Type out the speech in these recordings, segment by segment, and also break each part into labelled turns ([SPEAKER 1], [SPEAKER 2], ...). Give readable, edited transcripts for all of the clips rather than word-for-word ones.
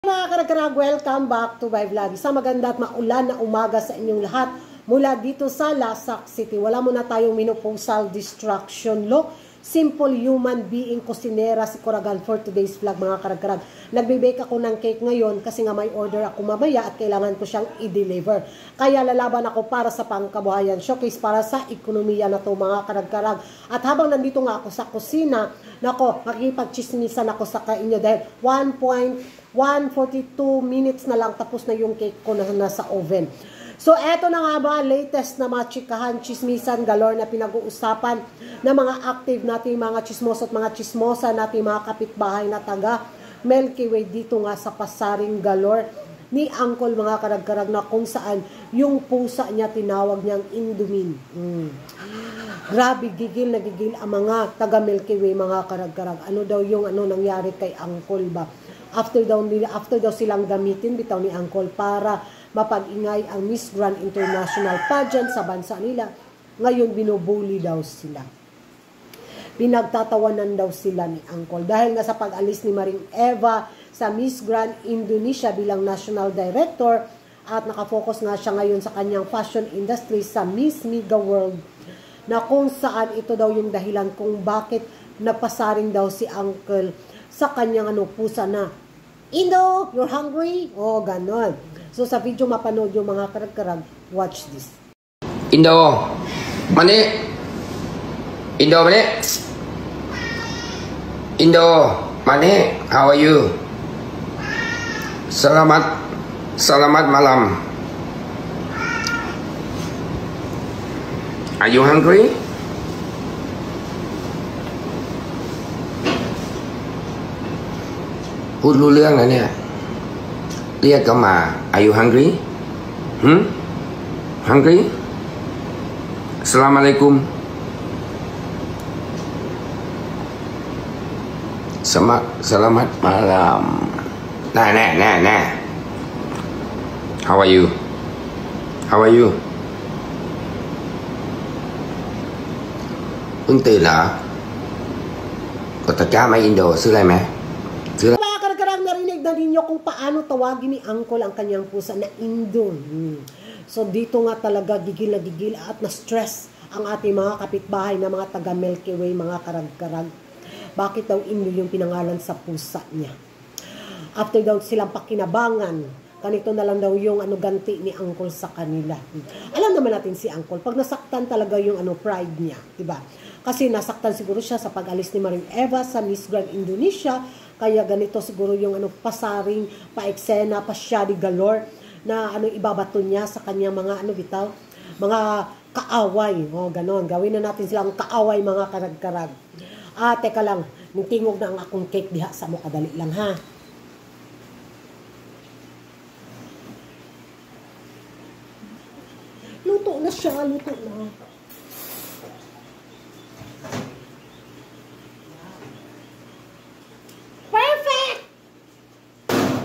[SPEAKER 1] Mga karag-karag, welcome back to my vlog. Isang maganda at maulan na umaga sa inyong lahat mula dito sa Lasak City. Wala muna tayong menopausal distraction law. Simple human being kusinera si Coragal for today's vlog, mga karag-karag. Nagbe-bake ako ng cake ngayon kasi nga may order ako mamaya at kailangan ko siyang i-deliver. Kaya lalaban ako para sa pangkabuhayan showcase para sa ekonomiya na to, mga karag-karag. At habang nandito nga ako sa kusina, nako, makikipag-chismisan ako sa inyo dahil 1.42 minutes na lang tapos na yung cake ko na nasa oven. So, eto na nga ba, latest na mga chikahan, chismisan, galore na pinag-uusapan na mga active nating mga chismoso at mga chismosa nating mga kapitbahay na taga Milky Way dito nga sa Pasaring Galore ni Uncle, mga karag-karag, na kung saan yung pusa niya tinawag niyang Indomine. Grabe, gigil na gigil ang mga taga Milky Way, mga karag-karag. Ano daw yung nangyari kay Uncle ba? After daw silang gamitin bitaw ni Uncle para mapag-ingay ang Miss Grand International Pageant sa bansa nila. Ngayon, binubuli daw sila. Pinagtatawanan daw sila ni Uncle. Dahil nga sa pag-alis ni Maring Eva sa Miss Grand Indonesia bilang National Director at nakafocus nga siya ngayon sa kanyang fashion industry sa Miss Mega World, na kung saan ito daw yung dahilan kung bakit napasaring daw si Uncle sa kanyang pusa na, Indo, you're hungry? O, ganon. So, sa video mapanood yung mga karag-karag, watch this.
[SPEAKER 2] Indo, mani. Indo, mani. Indo, mani. How are you? Selamat malam. Are you hungry?พูดรู้เรื่องนะเนี่ยเรียกก็มา Are you hungry? Hungry? Assalamualaikum. Selamat malam. Nah. How are you? How are you? เพิ่งตื่นเหรอกดตะกร้ามาอินโดซื้ออะไรไหม
[SPEAKER 1] Narinig na ninyo kung paano tawagin ni Uncle ang kanyang pusa na Indo. So dito nga talaga gigil na gigil at na-stress ang ating mga kapitbahay na mga taga Milky Way, mga karag-karag. Bakit daw Indo yung pinangalan sa pusa niya? After daw silang pakinabangan, kanito na lang daw yung ganti ni Uncle sa kanila. Alam naman natin si Uncle, pag nasaktan talaga yung pride niya, diba? Kasi nasaktan siguro siya sa pag-alis ni Maring Eva sa Miss Grand Indonesia. Kaya ganito siguro yung pasaring, pa-eksena, pa-shady galore na ibabato niya sa kanyang mga bitaw, mga kaaway. O, ganon. Gawin na natin silang kaaway, mga karag-karag. Teka lang, tingog na ang akong cake diha sa mo, kadali lang ha. Luto na siya, luto na.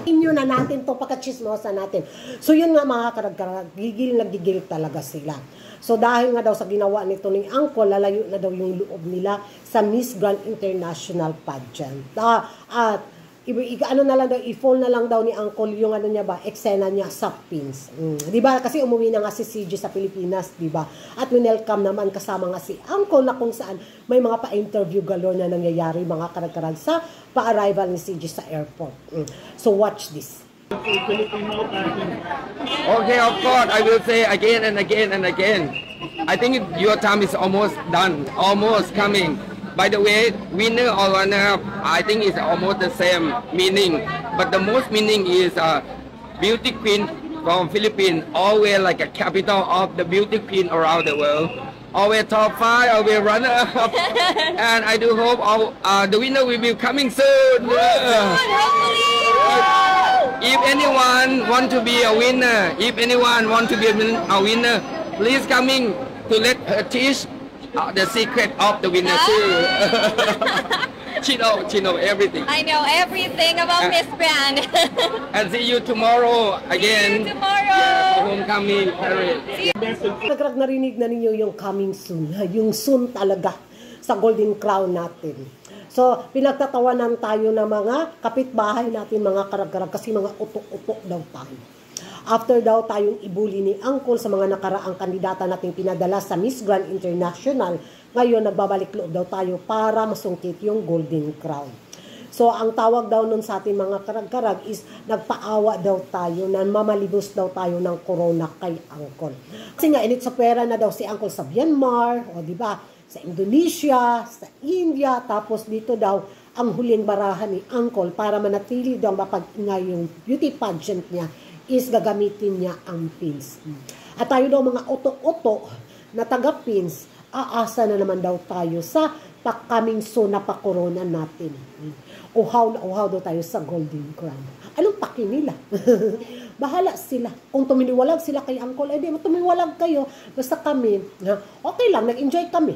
[SPEAKER 1] Inyo na natin to, pagkachismosa natin. So yun nga, mga karag-karag, gigil na gigil talaga sila. So dahil nga daw sa ginawa nito ni Uncle, lalayo na daw yung loob nila sa Miss Grand International Pageant. At na lang daw, i-fall na lang daw ni Uncle yung niya ba, eksena niya sa pins. Diba? Kasi umuwi na nga si CJ sa Pilipinas, diba? At winelcome naman kasama nga si Uncle na kung saan may mga pa-interview galore na nangyayari, mga karag-karag, sa pa-arrival ni CJ sa airport. So watch this.
[SPEAKER 2] Okay, of course, I will say again and again and again. I think your time is almost done, almost coming. By the way, winner or runner-up, I think it's almost the same meaning. But the most meaning is beauty queen from Philippines, always like a capital of the beauty queen around the world. Always top 5, always runner-up. And I do hope the winner will be coming soon. If anyone want to be a winner, please coming to let her teach the secret of the winner too. She know everything.
[SPEAKER 3] I know everything about Miss Brand.
[SPEAKER 2] And see you tomorrow again.
[SPEAKER 3] See you tomorrow.
[SPEAKER 2] Yeah, for homecoming parade.
[SPEAKER 1] Narinig na ninyo yung coming soon. Yung soon talaga sa Golden Crown natin. So, pinagtatawanan tayo ng mga kapitbahay natin, mga karag-karag, kasi mga utok-utok daw tayo. After daw tayong ibuli ni Uncle sa mga nakaraang kandidata nating pinadala sa Miss Grand International, ngayon nagbabalik loob daw tayo para masungkit yung Golden Crown. So, ang tawag daw nun sa ating mga karag-karag is nagpaawa daw tayo, na mamalibos daw tayo ng corona kay Uncle. Kasi nga, init sa pera na daw si Uncle sa Myanmar, o di ba, sa Indonesia, sa India, tapos dito daw ang huling barahan ni Uncle para manatili daw mapag-ingay yung beauty pageant niya is gagamitin niya ang pins. At tayo daw mga oto-oto na taga-pins, aasa na naman daw tayo sa coming soon na pa-corona natin. Uhaw na uhaw daw tayo sa Golden Crown. Anong paki nila? Bahala sila. Kung tuminiwalag sila kay Uncle, edi tumiwalag kayo. Basta kami, okay lang, nag-enjoy kami.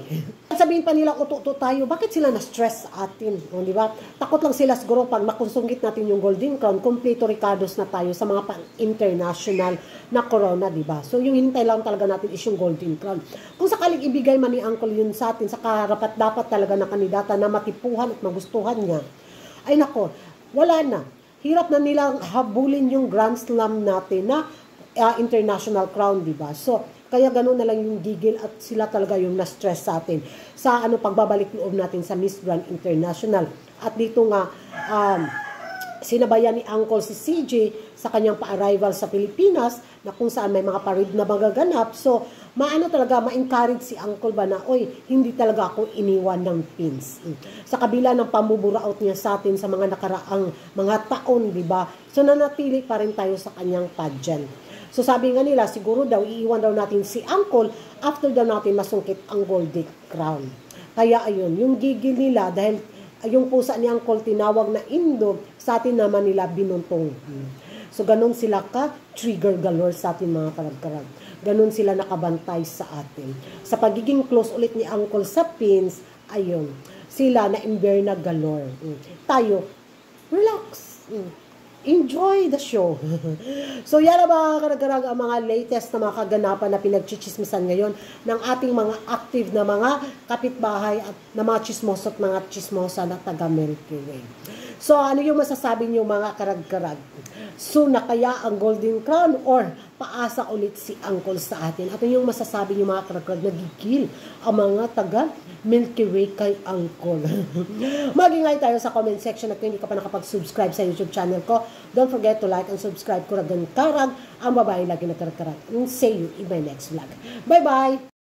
[SPEAKER 1] Sabihin pa nila, uto-uto tayo, bakit sila na-stress sa atin? O, di ba? Takot lang sila siguro pag makonsungit natin yung Golden Crown, kompleto ricados na tayo sa mga international na corona, di ba? So, yung hintay lang talaga natin is yung Golden Crown. Kung sakaling ibigay man ni Uncle yun sa atin, sa karapat-dapat talaga na kandidata na matipuhan at magustuhan niya, ay nako, wala na. Hirap na nilang habulin yung Grand Slam natin na international crown, di ba? So, kaya ganoon na lang yung gigil at sila talaga yung na-stress sa atin sa pagbabalik loob natin sa Miss Grand International. At dito nga, sinabayan ni Uncle si CJ sa kanyang pa-arrival sa Pilipinas na kung saan may mga parade na magaganap. So, ma-encourage si Uncle ba na, oy, hindi talaga ako iniwan ng pins. Sa kabila ng pambuburaot niya sa atin sa mga nakaraang mga taon, di ba? So, nanatili pa rin tayo sa kanyang pageant. So, sabi nga nila, siguro daw, iiwan daw natin si Uncle after daw natin masungkit ang Golden Crown. Kaya, ayun, yung gigil nila, dahil yung pusa ni Uncle tinawag na Indo, sa atin naman nila binuntong. So, ganun sila ka-trigger galore sa atin mga karag-karag. Ganun sila nakabantay sa atin. Sa pagiging close ulit ni Uncle sa pins, ayun, sila na-imber na galore. Tayo, relax. Enjoy the show. So, yan na mga karag-karag ang mga latest na mga kaganapan na pinagchichismisan ngayon ng ating mga active na mga kapitbahay at na mga chismoso at mga chismosa na taga Milky Way. So, ano yung masasabi niyo mga karag-karag? So, na kaya ang Golden Crown or paasa ulit si Uncle sa atin? At yung masasabi niyo mga karag-karag, nagigil ang mga taga Milky Way kay Uncle. Mag-ingay tayo sa comment section at kung hindi ka pa nakapag-subscribe sa YouTube channel ko, don't forget to like and subscribe ko. Ragan Karag, ang babae lagi na karag-karag. And see you in my next vlog. Bye-bye!